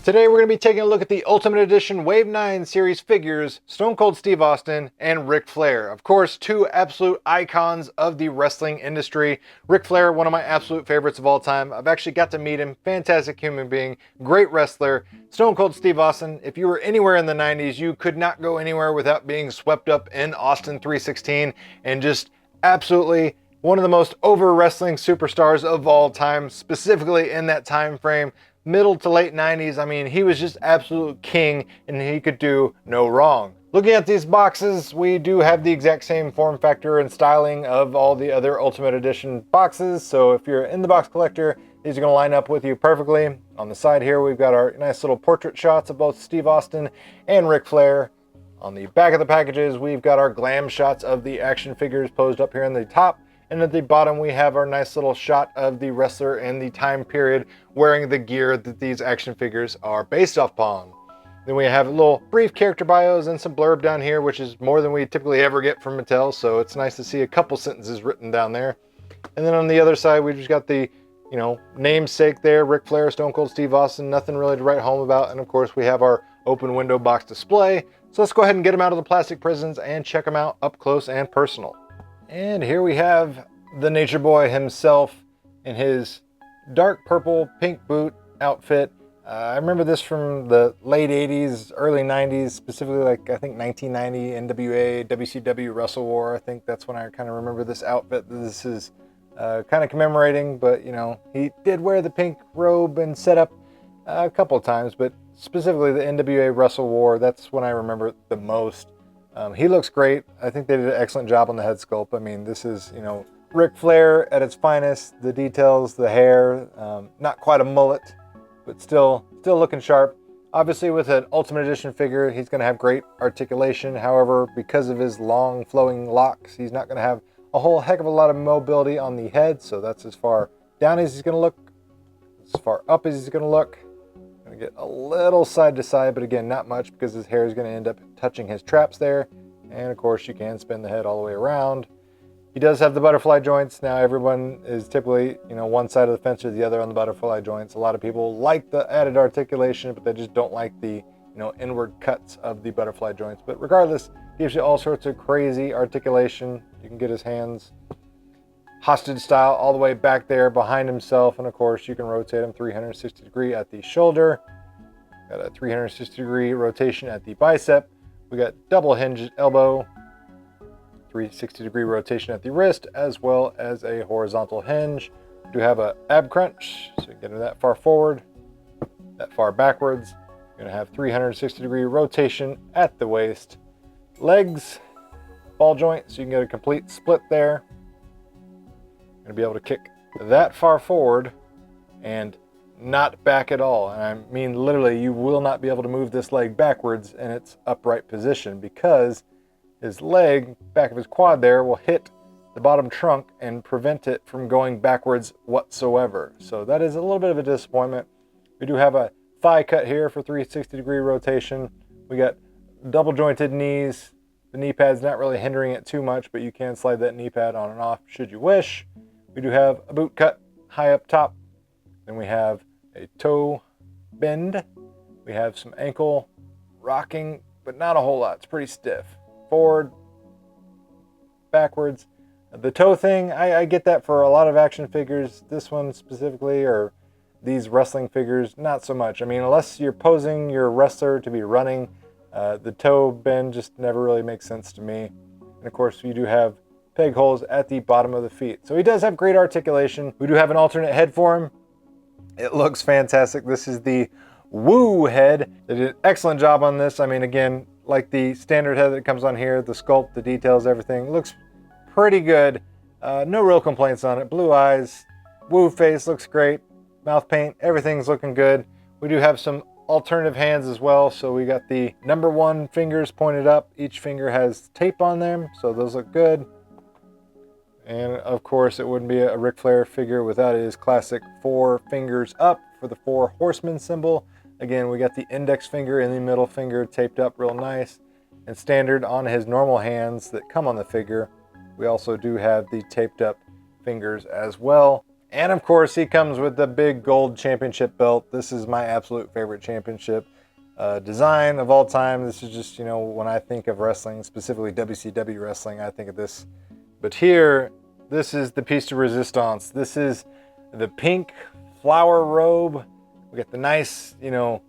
Today we're going to be taking a look at the Ultimate Edition Wave 9 series figures, Stone Cold Steve Austin and Ric Flair. Of course, two absolute icons of the wrestling industry. Ric Flair, one of my absolute favorites of all time. I've actually got to meet him. Fantastic human being, great wrestler. Stone Cold Steve Austin, if you were anywhere in the 90s, you could not go anywhere without being swept up in Austin 316 and just absolutely one of the most over wrestling superstars of all time, specifically in that time frame. Middle to late 90s, I mean, he was just absolute king and he could do no wrong. Looking at these boxes, we do have the exact same form factor and styling of all the other Ultimate Edition boxes. So if you're in the box collector, these are going to line up with you perfectly. On the side here, we've got our nice little portrait shots of both Steve Austin and Ric Flair. On the back of the packages, we've got our glam shots of the action figures posed up here in the top. And at the bottom, we have our nice little shot of the wrestler in the time period wearing the gear that these action figures are based upon. Then we have a little brief character bios and some blurb down here, which is more than we typically ever get from Mattel. So it's nice to see a couple sentences written down there. And then on the other side, we've just got the, namesake there, Ric Flair, Stone Cold Steve Austin, nothing really to write home about. And of course, we have our open window box display. So let's go ahead and get them out of the plastic prisons and check them out up close and personal. And here we have the Nature Boy himself in his dark purple pink boot outfit. I remember this from the late 80s, early 90s, specifically like I think 1990 NWA, WCW Wrestle War. I think that's when I kind of remember this outfit. This is kind of commemorating, but he did wear the pink robe and setup a couple of times, but specifically the NWA Wrestle War, that's when I remember it the most. He looks great. I think they did an excellent job on the head sculpt. I mean, this is, Ric Flair at its finest. The details, the hair, not quite a mullet, but still looking sharp. Obviously, with an Ultimate Edition figure, he's going to have great articulation. However, because of his long flowing locks, he's not going to have a whole heck of a lot of mobility on the head. So that's as far down as he's going to look, as far up as he's going to look. Going to get a little side to side, but again, not much because his hair is going to end up touching his traps there. And of course, you can spin the head all the way around. He does have the butterfly joints. Now, everyone is typically, one side of the fence or the other on the butterfly joints. A lot of people like the added articulation, but they just don't like the, inward cuts of the butterfly joints. But regardless, gives you all sorts of crazy articulation. You can get his hands hostage style all the way back there behind himself. And of course, you can rotate him 360 degree at the shoulder. Got a 360 degree rotation at the bicep. We got double hinged elbow. 360 degree rotation at the wrist, as well as a horizontal hinge. We do have a ab crunch, so you get it that far forward, that far backwards. You're gonna have 360 degree rotation at the waist. Legs, ball joint, so you can get a complete split there. You're gonna be able to kick that far forward and not back at all. And I mean, literally, you will not be able to move this leg backwards in its upright position because his leg, back of his quad there, will hit the bottom trunk and prevent it from going backwards whatsoever. So that is a little bit of a disappointment. We do have a thigh cut here for 360 degree rotation. We got double jointed knees. The knee pad's not really hindering it too much, but you can slide that knee pad on and off should you wish. We do have a boot cut high up top. Then we have a toe bend. We have some ankle rocking, but not a whole lot. It's pretty stiff. Forward, backwards. The toe thing, I get that for a lot of action figures. This one specifically, or these wrestling figures, not so much. I mean, unless you're posing your wrestler to be running, the toe bend just never really makes sense to me. And of course, you do have peg holes at the bottom of the feet. So he does have great articulation. We do have an alternate head for him. It looks fantastic. This is the Woo head. They did an excellent job on this. I mean, again, like the standard head that comes on here, the sculpt, the details, everything looks pretty good. No real complaints on it. Blue eyes, Woo face looks great. Mouth paint, everything's looking good. We do have some alternative hands as well. So we got the number 1 fingers pointed up. Each finger has tape on them, so those look good. And of course, it wouldn't be a Ric Flair figure without his classic 4 fingers up for the 4 horsemen symbol. Again, we got the index finger and the middle finger taped up real nice. And standard on his normal hands that come on the figure, we also do have the taped up fingers as well. And of course, he comes with the big gold championship belt. This is my absolute favorite championship design of all time. This is just, you know, when I think of wrestling, specifically WCW wrestling, I think of this. But here, this is the piece de resistance. This is the pink flower robe. We get the nice, you know,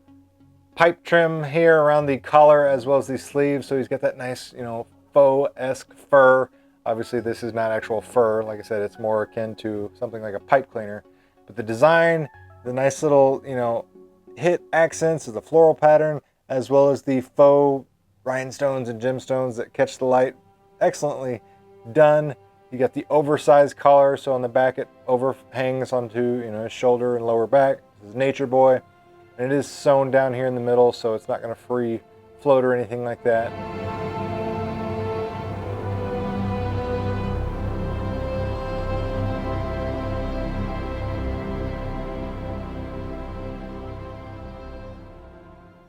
pipe trim here around the collar as well as the sleeves. So he's got that nice, you know, faux-esque fur. Obviously, this is not actual fur. Like I said, it's more akin to something like a pipe cleaner. But the design, the nice little, you know, hit accents of the floral pattern, as well as the faux rhinestones and gemstones that catch the light. Excellently done. You got the oversized collar, so on the back it overhangs onto, you know, his shoulder and lower back. This is Nature Boy. And it is sewn down here in the middle, so it's not going to free float or anything like that.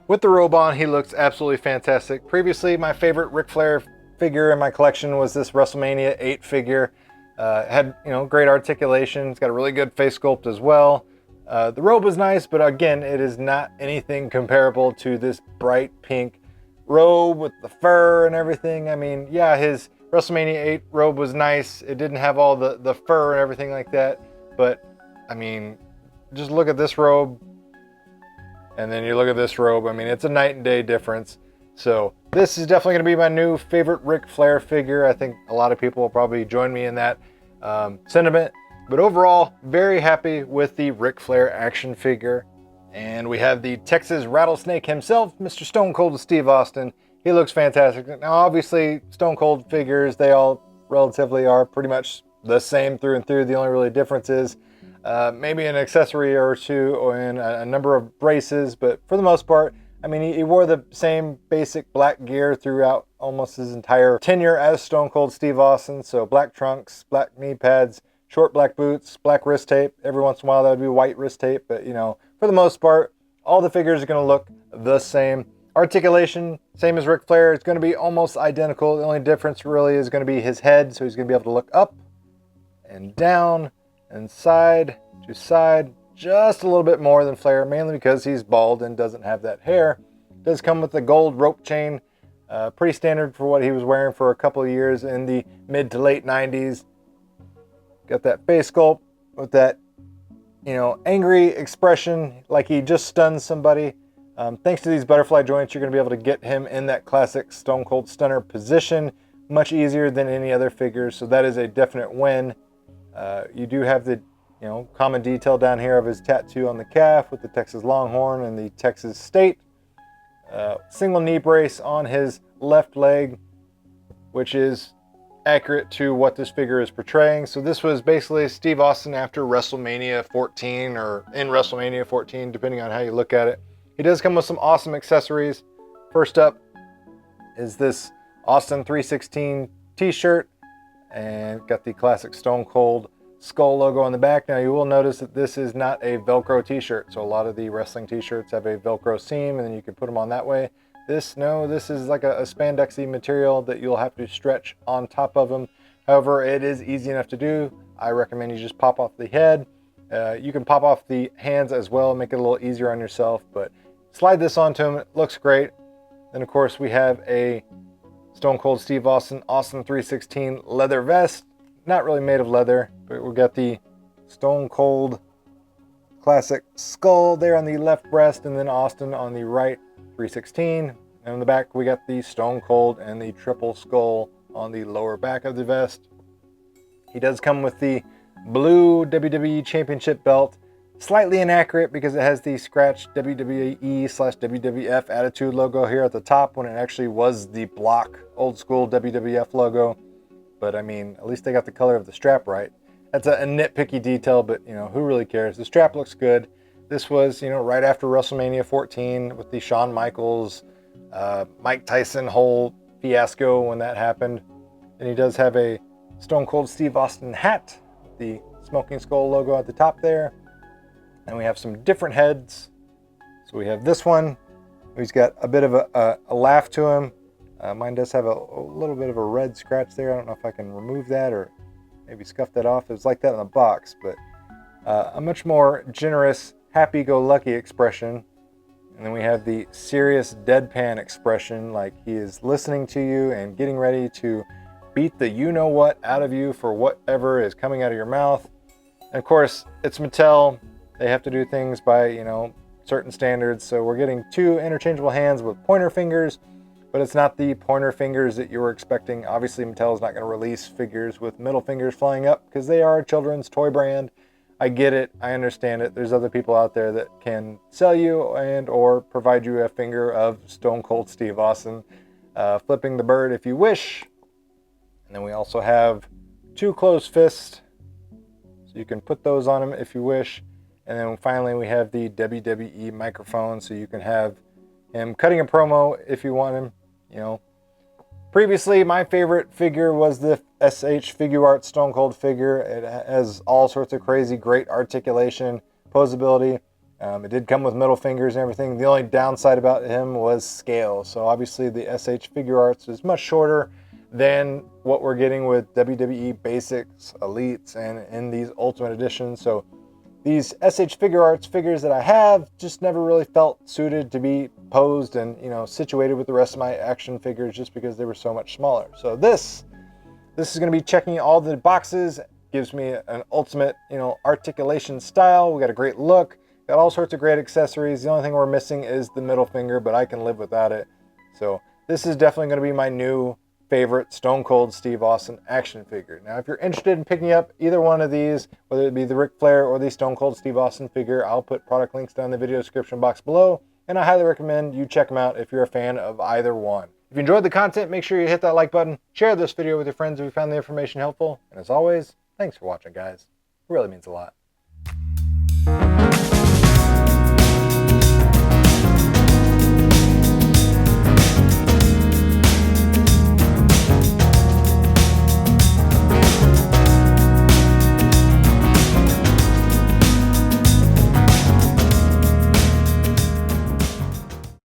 With the robe on, he looks absolutely fantastic. Previously, my favorite Ric Flair figure in my collection was this WrestleMania 8 figure. Had, you know, great articulation. It's got a really good face sculpt as well. The robe was nice, but again, it is not anything comparable to this bright pink robe with the fur and everything. I mean, yeah, his WrestleMania 8 robe was nice. It didn't have all the fur and everything like that. But, I mean, just look at this robe. And then you look at this robe. I mean, it's a night and day difference. So this is definitely going to be my new favorite Ric Flair figure. I think a lot of people will probably join me in that sentiment. But overall, very happy with the Ric Flair action figure. And we have the Texas Rattlesnake himself, Mr. Stone Cold Steve Austin. He looks fantastic. Now, obviously, Stone Cold figures, they all relatively are pretty much the same through and through. The only really difference is maybe an accessory or two or in a number of braces, but for the most part, I mean, he wore the same basic black gear throughout almost his entire tenure as Stone Cold Steve Austin. So black trunks, black knee pads, short black boots, black wrist tape. Every once in a while that would be white wrist tape, but you know, for the most part, all the figures are going to look the same. Articulation, same as Ric Flair. It's going to be almost identical. The only difference really is going to be his head, so he's going to be able to look up and down and side to side just a little bit more than Flair, mainly because he's bald and doesn't have that hair. Does come with the gold rope chain, pretty standard for what he was wearing for a couple of years in the mid to late 90s. Got that face sculpt with that, you know, angry expression like he just stunned somebody. Thanks to these butterfly joints, you're going to be able to get him in that classic Stone Cold Stunner position much easier than any other figures, so that is a definite win. You do have the, you know, common detail down here of his tattoo on the calf with the Texas Longhorn and the Texas State. Single knee brace on his left leg, which is accurate to what this figure is portraying. So this was basically Steve Austin after WrestleMania 14 or in WrestleMania 14, depending on how you look at it. He does come with some awesome accessories. First up is this Austin 316 t-shirt, and got the classic Stone Cold skull logo on the back. Now you will notice that this is not a Velcro t-shirt. So a lot of the wrestling t-shirts have a Velcro seam and then you can put them on that way. This is like a spandexy material that you'll have to stretch on top of them. However, it is easy enough to do. I recommend you just pop off the head. You can pop off the hands as well, make it a little easier on yourself, but slide this onto him. It looks great. Then of course we have a Stone Cold Steve Austin 316 leather vest. Not really made of leather, but we got the Stone Cold classic skull there on the left breast, and then Austin on the right 316. And on the back we got the Stone Cold and the triple skull on the lower back of the vest. He does come with the blue WWE Championship belt. Slightly inaccurate because it has the scratched WWE/WWF Attitude logo here at the top when it actually was the block old school WWF logo. But I mean, at least they got the color of the strap right. That's a nitpicky detail, but you know, who really cares? The strap looks good. This was, you know, right after WrestleMania 14 with the Shawn Michaels, Mike Tyson whole fiasco when that happened. And he does have a Stone Cold Steve Austin hat, the Smoking Skull logo at the top there. And we have some different heads. So we have this one. He's got a bit of a laugh to him. Mine does have a little bit of a red scratch there. I don't know if I can remove that or maybe scuff that off. It was like that in the box, but a much more generous, happy-go-lucky expression. And then we have the serious deadpan expression, like he is listening to you and getting ready to beat the you-know-what out of you for whatever is coming out of your mouth. And of course, it's Mattel. They have to do things by, certain standards. So we're getting two interchangeable hands with pointer fingers, but it's not the pointer fingers that you were expecting. Obviously, Mattel is not going to release figures with middle fingers flying up because they are a children's toy brand. I get it. I understand it. There's other people out there that can sell you and or provide you a finger of Stone Cold Steve Austin flipping the bird if you wish. And then we also have two closed fists, so you can put those on him if you wish. And then finally we have the WWE microphone, so you can have him cutting a promo if you want him. Previously, my favorite figure was the SH Figuarts Stone Cold figure. It has all sorts of crazy, great articulation, posability. It did come with middle fingers and everything. The only downside about him was scale. So obviously the SH Figuarts is much shorter than what we're getting with WWE Basics, Elites, and in these Ultimate Editions. So these SH Figuarts figures that I have just never really felt suited to be posed and, situated with the rest of my action figures just because they were so much smaller. So this is going to be checking all the boxes, gives me an ultimate, articulation style. We got a great look, got all sorts of great accessories. The only thing we're missing is the middle finger, but I can live without it. So this is definitely going to be my new favorite Stone Cold Steve Austin action figure. Now, if you're interested in picking up either one of these, whether it be the Ric Flair or the Stone Cold Steve Austin figure, I'll put product links down in the video description box below, and I highly recommend you check them out if you're a fan of either one. If you enjoyed the content, make sure you hit that like button, share this video with your friends if you found the information helpful, and as always, thanks for watching, guys. It really means a lot.